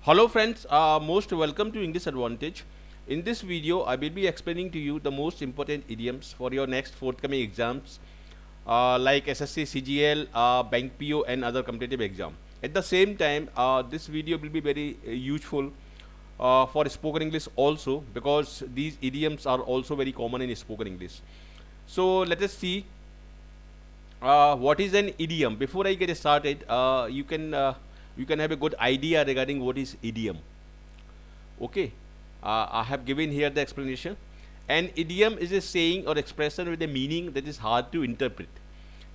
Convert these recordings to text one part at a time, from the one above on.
Hello friends, most welcome to English Advantage. In this video, I will be explaining to you the most important idioms for your next forthcoming exams like SSCCGL, Bank PO and other competitive exam. At the same time, this video will be very useful for spoken English also, because these idioms are also very common in spoken English. So let us see what is an idiom. Before I get started, you can have a good idea regarding what is idiom. Okay, I have given here the explanation. An idiom is a saying or expression with a meaning that is hard to interpret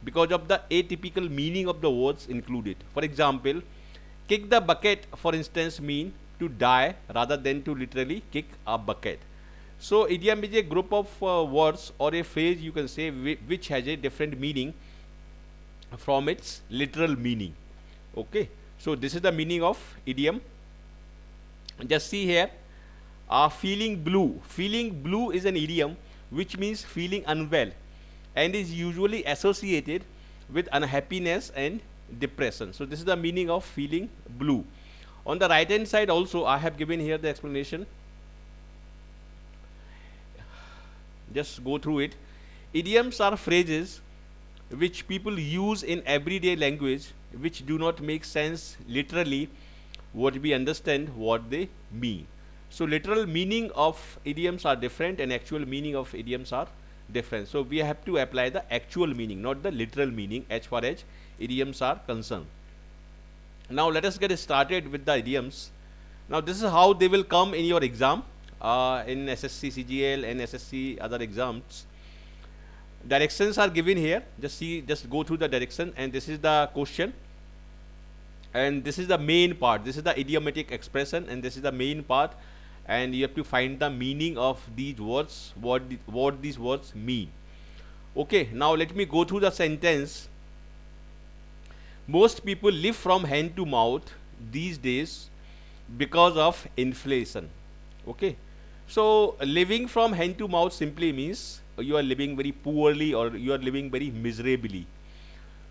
because of the atypical meaning of the words included. For example, kick the bucket, for instance, mean to die rather than to literally kick a bucket. So idiom is a group of words or a phrase, you can say, which has a different meaning from its literal meaning. Okay, so this is the meaning of idiom. Just see here, feeling blue. Feeling blue is an idiom which means feeling unwell and is usually associated with unhappiness and depression. So this is the meaning of feeling blue. On the right hand side also, I have given here the explanation. Just go through it. Idioms are phrases which people use in everyday language which do not make sense literally what we understand what they mean. So literal meaning of idioms are different and actual meaning of idioms are different. So we have to apply the actual meaning, not the literal meaning, as far as idioms are concerned. Now let us get started with the idioms. Now this is how they will come in your exam in SSC CGL and SSC other exams. Directions are given here. Just go through the direction, and this is the question, and this is the main part. This is the idiomatic expression, and this is the main part, and you have to find the meaning of these words, what these words mean. Okay, now let me go through the sentence. Most people live from hand to mouth these days because of inflation. Okay, so living from hand to mouth simply means you are living very poorly or you are living very miserably.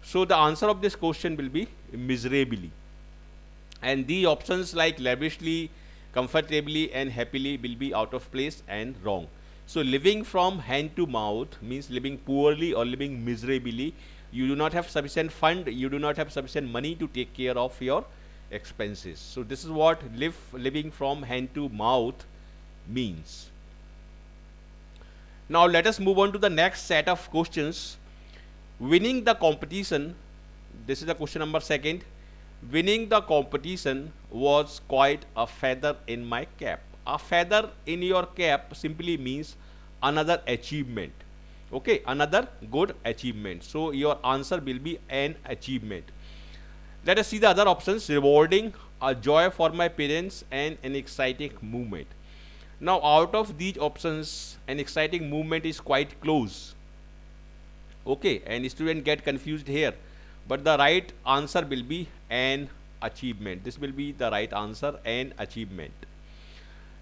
So the answer of this question will be miserably, and the options like lavishly, comfortably and happily will be out of place and wrong. So living from hand to mouth means living poorly or living miserably. You do not have sufficient fund, you do not have sufficient money to take care of your expenses. So this is what living from hand to mouth means. Now let us move on to the next set of questions. Winning the competition, this is the question number 2nd. Winning the competition was quite a feather in my cap. A feather in your cap simply means another achievement. Okay, another good achievement. So your answer will be an achievement. Let us see the other options. Rewarding, a joy for my parents and an exciting movement. Now out of these options, an exciting movement is quite close. Okay, and students get confused here, but the right answer will be an achievement. This will be the right answer, an achievement.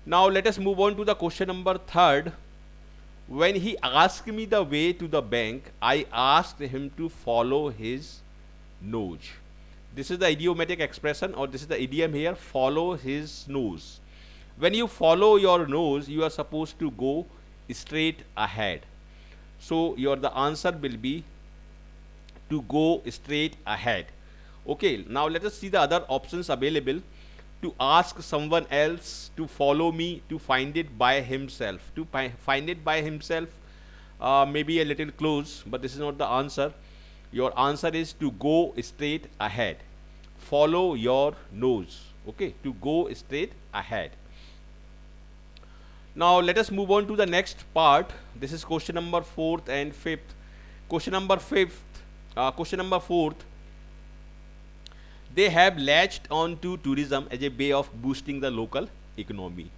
Now let us move on to the question number 3rd. When he asked me the way to the bank, I asked him to follow his nose. This is the idiomatic expression, or this is the idiom here, follow his nose. When you follow your nose, you are supposed to go straight ahead. So the answer will be to go straight ahead. Okay, now let us see the other options available. To ask someone else to follow me, to find it by himself. To find it by himself maybe a little close, but this is not the answer. Your answer is to go straight ahead. Follow your nose. Okay, to go straight ahead. Now let us move on to the next part. This is question number 4th and 5th. Question number 4th. They have latched on to tourism as a way of boosting the local economy.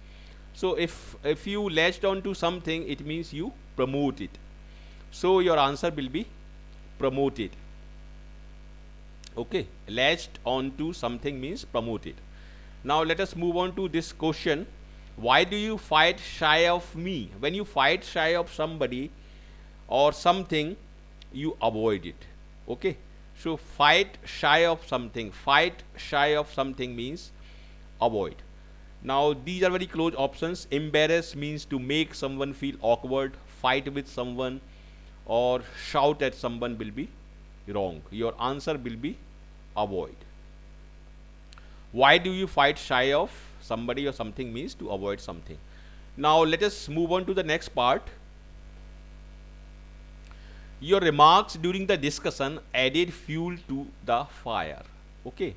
So if you latched on to something, it means you promote it. So your answer will be promoted. Okay, latched on to something means promoted. Now let us move on to this question. Why do you fight shy of me? When you fight shy of somebody or something, you avoid it. Okay, so fight shy of something. Fight shy of something means avoid. Now these are very close options. Embarrass means to make someone feel awkward, fight with someone, or shout at someone will be wrong. Your answer will be avoid. Why do you fight shy of somebody or something means to avoid something. Now let us move on to the next part. Your remarks during the discussion added fuel to the fire. Okay.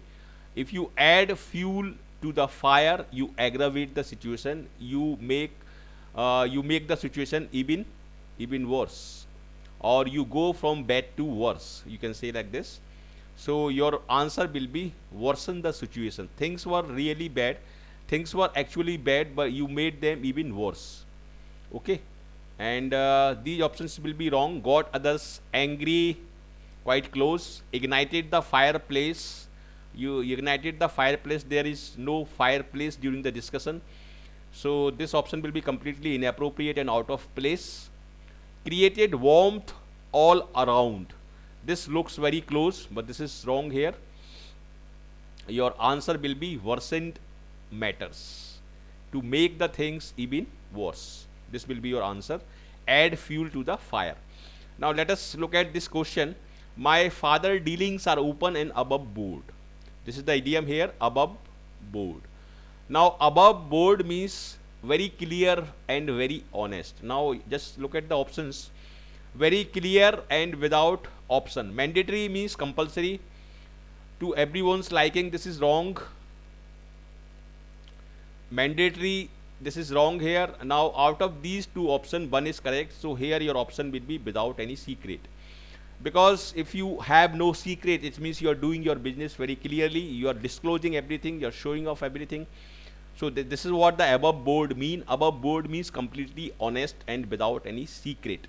If you add fuel to the fire, you aggravate the situation. You make the situation even worse, or you go from bad to worse. You can say like this. So your answer will be worsen the situation. Things were really bad. Things were actually bad, but you made them even worse. Okay. And these options will be wrong. Got others angry, quite close. Ignited the fireplace. You ignited the fireplace. There is no fireplace during the discussion. So this option will be completely inappropriate and out of place. Created warmth all around. This looks very close, but this is wrong here. Your answer will be worsened matters. To make the things even worse. This will be your answer. Add fuel to the fire. Now let us look at this question. My father dealings are open and above board. This is the idiom here, above board. Now above board means very clear and very honest. Now just look at the options. Very clear and without option. Mandatory means compulsory. To everyone's liking, this is wrong. Mandatory, this is wrong here. Now out of these two options, one is correct. So here your option will be without any secret. Because if you have no secret, it means you are doing your business very clearly. You are disclosing everything. You are showing off everything. So this is what the above board mean. Above board means completely honest and without any secret.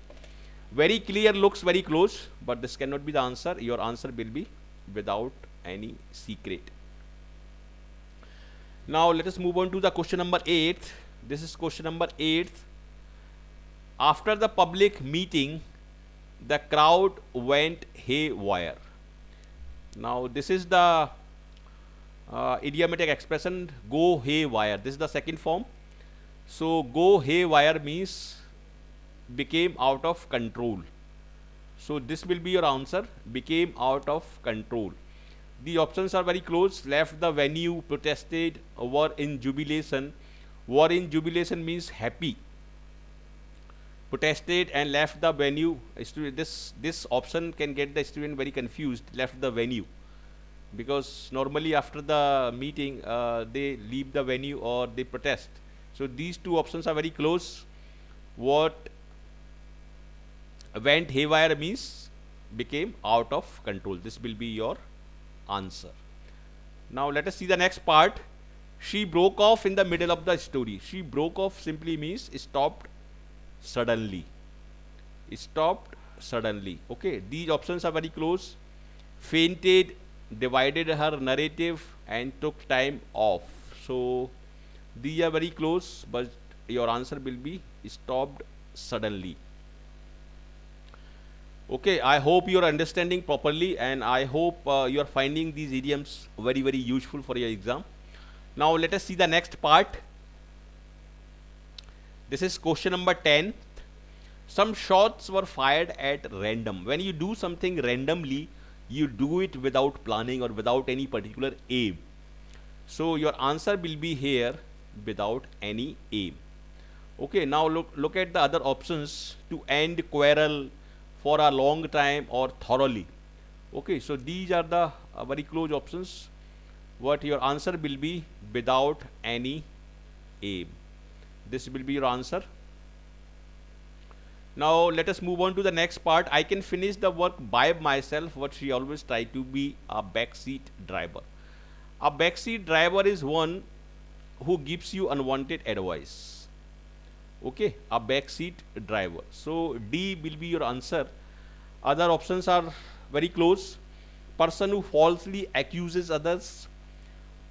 Very clear looks very close, but this cannot be the answer. Your answer will be without any secret. Now let us move on to the question number 8. This is question number 8. After the public meeting, the crowd went haywire. Now this is the idiomatic expression, go haywire. This is the second form. So go haywire means became out of control. So this will be your answer, became out of control. The options are very close. Left the venue, protested, were in jubilation. Were in jubilation means happy. Protested and left the venue. This option can get the student very confused. Left the venue, because normally after the meeting they leave the venue or they protest. So these two options are very close. What went haywire means became out of control. This will be your answer. Now let us see the next part. She broke off in the middle of the story. She broke off simply means stopped suddenly. Stopped suddenly. Okay, these options are very close. Fainted, divided her narrative, and took time off. So these are very close, but your answer will be stopped suddenly. Okay, I hope you are understanding properly, and I hope you are finding these idioms very, very useful for your exam. Now let us see the next part. This is question number 10. Some shots were fired at random. When you do something randomly, you do it without planning or without any particular aim. So your answer will be here without any aim. Okay, now look at the other options. To end quarrel, for a long time, or thoroughly. Okay, so these are the very close options. What your answer will be without any aim. This will be your answer. Now let us move on to the next part. I can finish the work by myself, but she always try to be a backseat driver. A backseat driver is one who gives you unwanted advice. Okay, a backseat driver. So D will be your answer. Other options are very close. Person who falsely accuses others.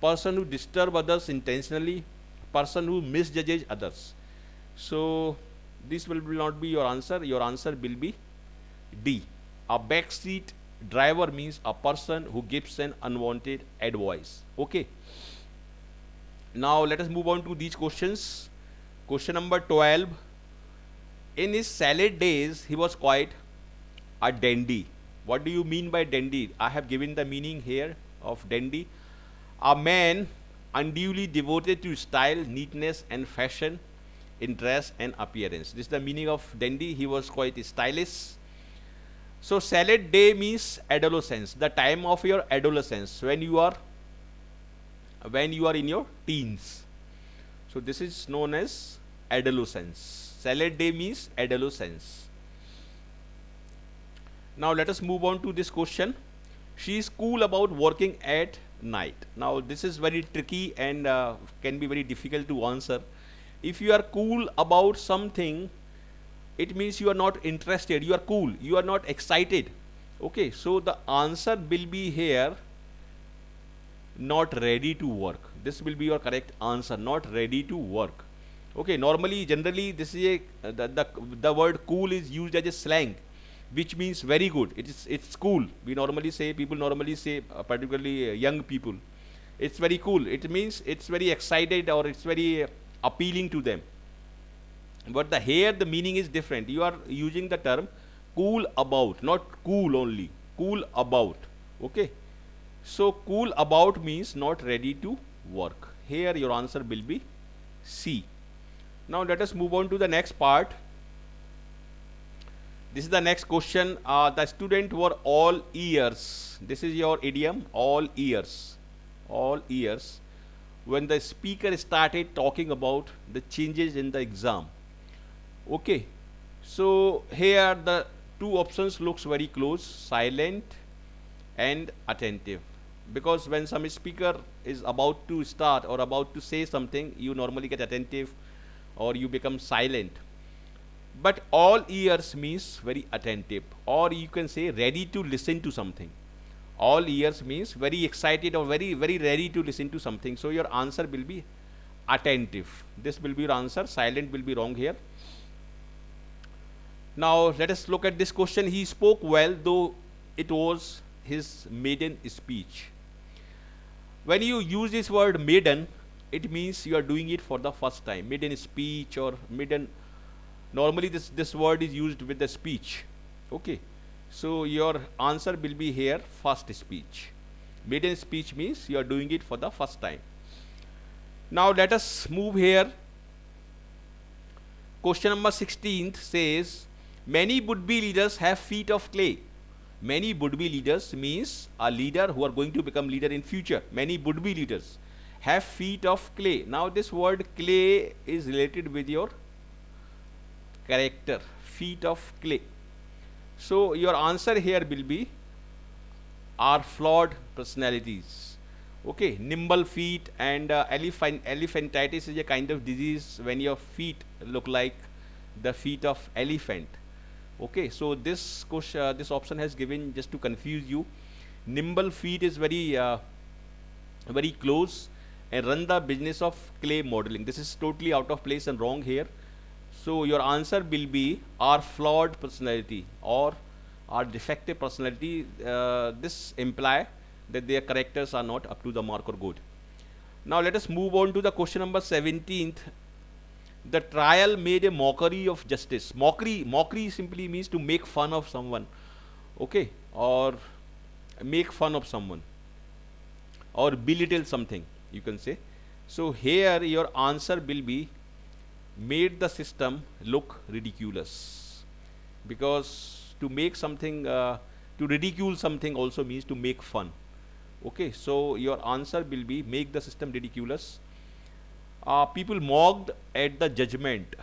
Person who disturbs others intentionally. Person who misjudges others. So this will not be your answer. Your answer will be D. A backseat driver means a person who gives an unwanted advice. Okay. Now let us move on to these questions. Question number 12. In his salad days, he was quite a dandy. What do you mean by dandy? I have given the meaning here of dandy. A man unduly devoted to style, neatness and fashion in dress and appearance. This is the meaning of dandy. He was quite stylish. So salad day means adolescence, the time of your adolescence, when you are in your teens. So this is known as adolescence. Salad day means adolescence. Now let us move on to this question. She is cool about working at night. Now this is very tricky and can be very difficult to answer. If you are cool about something, it means you are not interested, you are cool, you are not excited. Okay, so the answer will be here, not ready to work. This will be your correct answer, not ready to work. Okay, normally, generally, this is the word cool is used as a slang, which means very good. It's cool. We normally say, people normally say, particularly young people, it's very cool. It means it's very excited or it's very appealing to them. But here the meaning is different. You are using the term cool about, not cool only, cool about. Okay, so cool about means not ready to work. Here your answer will be C. Now let us move on to the next part. This is the next question. The student were all ears. This is your idiom, all ears. All ears. When the speaker started talking about the changes in the exam. Okay, so here the two options looks very close, silent and attentive, because when some speaker is about to start or about to say something, you normally get attentive or you become silent. But all ears means very attentive, or you can say ready to listen to something. All ears means very excited or very ready to listen to something. So your answer will be attentive. This will be your answer. Silent will be wrong here. Now let us look at this question. He spoke well, though it was his maiden speech. When you use this word maiden, it means you are doing it for the first time. Maiden speech or maiden, normally this word is used with the speech. Okay, so your answer will be here, first speech. Maiden speech means you are doing it for the first time. Now let us move here. Question number 16 says, many would-be leaders have feet of clay. Many would-be leaders means a leader who are going to become leader in future. Many would-be leaders have feet of clay. Now this word clay is related with your character, feet of clay. So your answer here will be are flawed personalities. Okay, nimble feet and elephantitis is a kind of disease when your feet look like the feet of elephant. Okay, so this question, this option has given just to confuse you. Nimble feet is very close, and run the business of clay modeling. This is totally out of place and wrong here. So your answer will be our flawed personality or our defective personality. This imply that their characters are not up to the mark or good. Now let us move on to the question number 17th. The trial made a mockery of justice. Mockery simply means to make fun of someone. Okay, or make fun of someone or belittle something, you can say. So here your answer will be made the system look ridiculous, because to make something, to ridicule something also means to make fun. Okay, so your answer will be make the system ridiculous. People mocked at the judgment.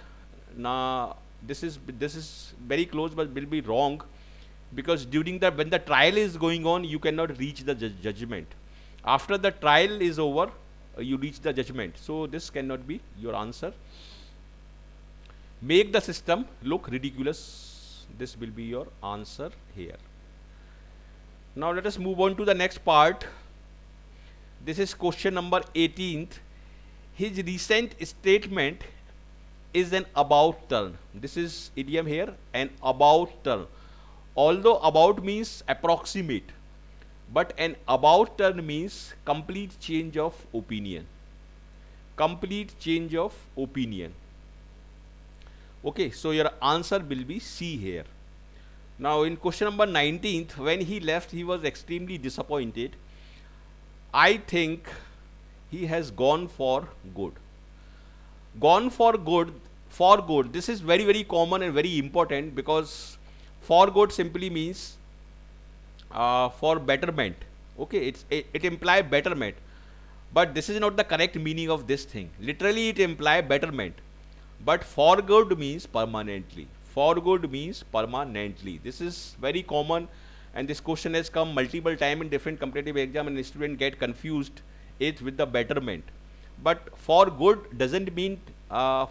Now this is very close, but will be wrong, because during the when the trial is going on, you cannot reach the judgment. After the trial is over, you reach the judgment. So this cannot be your answer. Make the system look ridiculous. This will be your answer here. Now let us move on to the next part. This is question number 18th. His recent statement is an about turn. This is idiom here, an about turn. Although about means approximate, but an about turn means complete change of opinion. complete change of opinion. Okay, so your answer will be C here. Now in question number 19th, when he left, he was extremely disappointed. I think he has gone for good. Gone for good, for good. This is very, very common and very important, because for good simply means for betterment. Okay, it implies betterment. But this is not the correct meaning of this thing. Literally it implies betterment. But for good means permanently. For good means permanently. This is very common, and this question has come multiple times in different competitive exam, and students get confused it with the betterment. But for good doesn't mean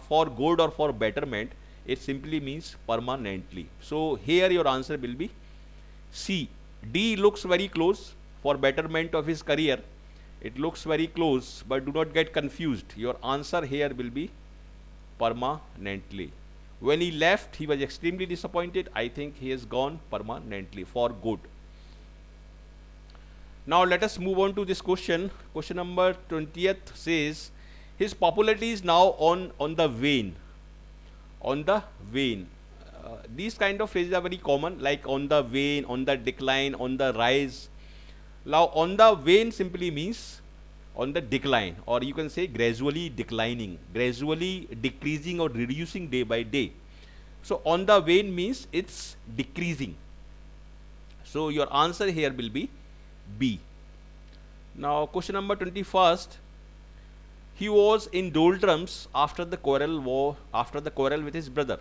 for good or for betterment. It simply means permanently. So here your answer will be C. D looks very close, for betterment of his career. It looks very close, but do not get confused. Your answer here will be permanently. When he left, he was extremely disappointed. I think he has gone permanently, for good. Now let us move on to this question. Question number 20th says, his popularity is now on the wane. On the wane. These kind of phrases are very common, like on the wane, on the decline, on the rise. Now on the wane simply means on the decline, or you can say gradually declining, gradually decreasing or reducing day by day. So on the wane means it's decreasing. So your answer here will be B. Now question number 21st. He was in doldrums after the quarrel with his brother.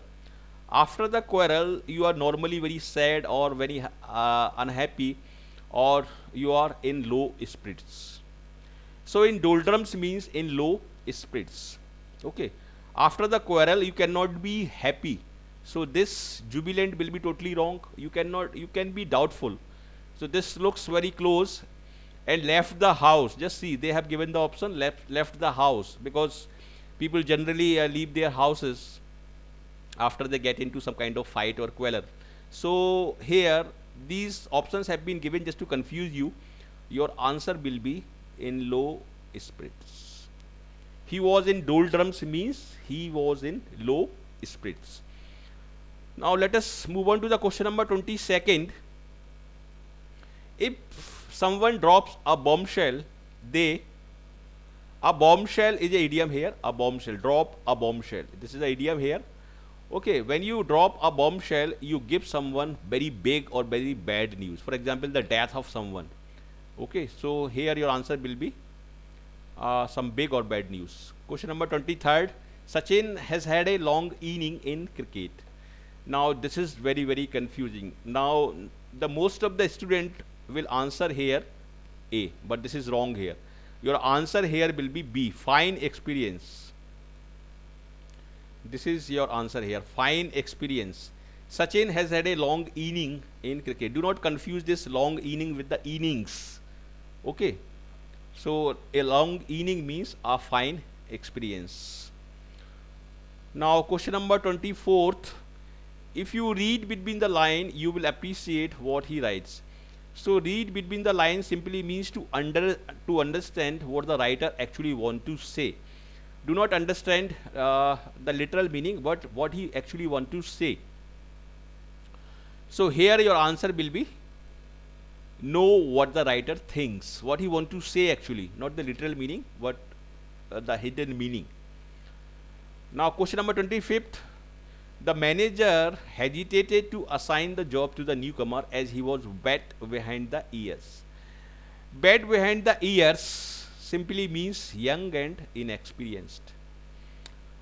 After the quarrel, you are normally very sad or very unhappy, or you are in low spirits. So in doldrums means in low spirits. Okay. After the quarrel, you cannot be happy. So this jubilant will be totally wrong. You can be doubtful. So this looks very close. And left the house. Just see, they have given the option left the house, because people generally leave their houses after they get into some kind of fight or quarrel. So here these options have been given just to confuse you. Your answer will be in low spirits. He was in doldrums means he was in low spirits. Now let us move on to the question number 22nd. If someone drops a bombshell, a bombshell is an idiom here. A bombshell, drop a bombshell. This is the idiom here. Okay, when you drop a bombshell, you give someone very big or very bad news. For example, the death of someone. Okay, so here your answer will be some big or bad news. Question number 23rd. Sachin has had a long inning in cricket. Now this is very, very confusing. Now the most of the student will answer here A, but this is wrong here. Your answer here will be B, fine experience. This is your answer here, fine experience. Sachin has had a long inning in cricket. Do not confuse this long inning with the innings. Okay. So a long inning means a fine experience. Now question number 24th. If you read between the line, you will appreciate what he writes. So read between the lines simply means to understand what the writer actually want to say. Do not understand the literal meaning, but what he actually want to say. So here your answer will be know what the writer thinks, what he want to say actually, not the literal meaning, but the hidden meaning. Now question number 25th. The manager hesitated to assign the job to the newcomer as he was wet behind the ears. Wet behind the ears simply means young and inexperienced.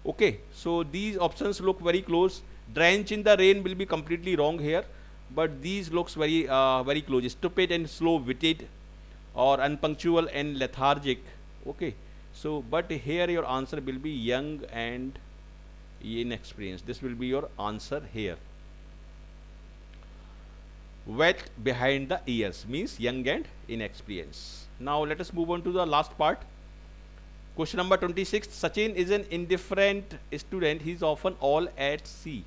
Okay, so these options look very close. Drench in the rain will be completely wrong here, but these looks very very close. Stupid and slow-witted, or unpunctual and lethargic. Okay, so but here your answer will be young and inexperienced. This will be your answer here. Wet behind the ears means young and inexperienced. Now let us move on to the last part. Question number 26. Sachin is an indifferent student. He is often all at sea.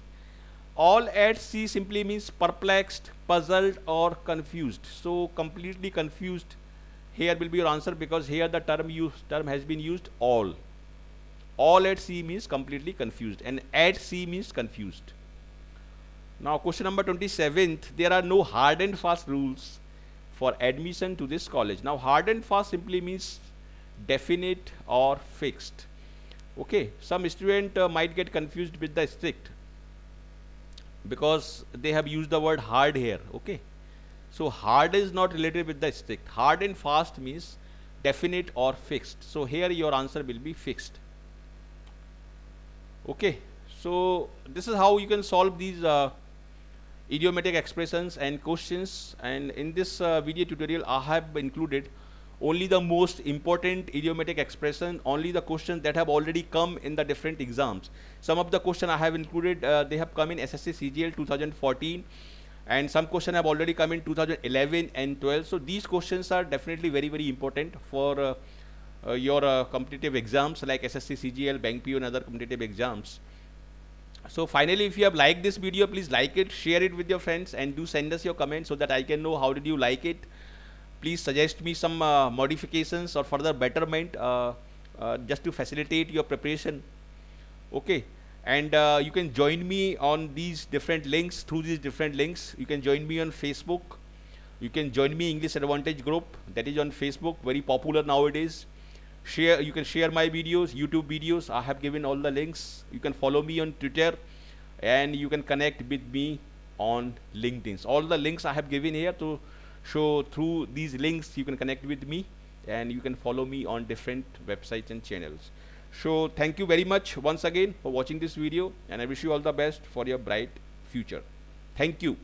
All at sea simply means perplexed, puzzled, or confused. So completely confused here will be your answer, because here the term has been used all. All at sea means completely confused, and at sea means confused. Now question number 27th, there are no hard and fast rules for admission to this college. Now hard and fast simply means definite or fixed. Okay, some student might get confused with the strict because they have used the word hard here. Okay, so hard is not related with the strict. Hard and fast means definite or fixed. So here your answer will be fixed. Okay, so this is how you can solve these idiomatic expressions and questions, and in this video tutorial I have included only the most important idiomatic expression, only the questions that have already come in the different exams. Some of the questions I have included, they have come in SSCCGL 2014, and some questions have already come in 2011 and 12. So these questions are definitely very important for your competitive exams like SSCCGL, Bank PO and other competitive exams. So finally, if you have liked this video, please like it, share it with your friends, and do send us your comments so that I can know how did you like it. Please suggest me some modifications or further betterment just to facilitate your preparation. Okay, and you can join me on these different links. Through these different links, you can join me on Facebook. You can join me English Advantage group, that is on Facebook, very popular nowadays. You can share my videos, YouTube videos. I have given all the links. You can follow me on Twitter, and you can connect with me on LinkedIn. All the links I have given here to show. Through these links you can connect with me, and you can follow me on different websites and channels. So thank you very much once again for watching this video, and I wish you all the best for your bright future. Thank you.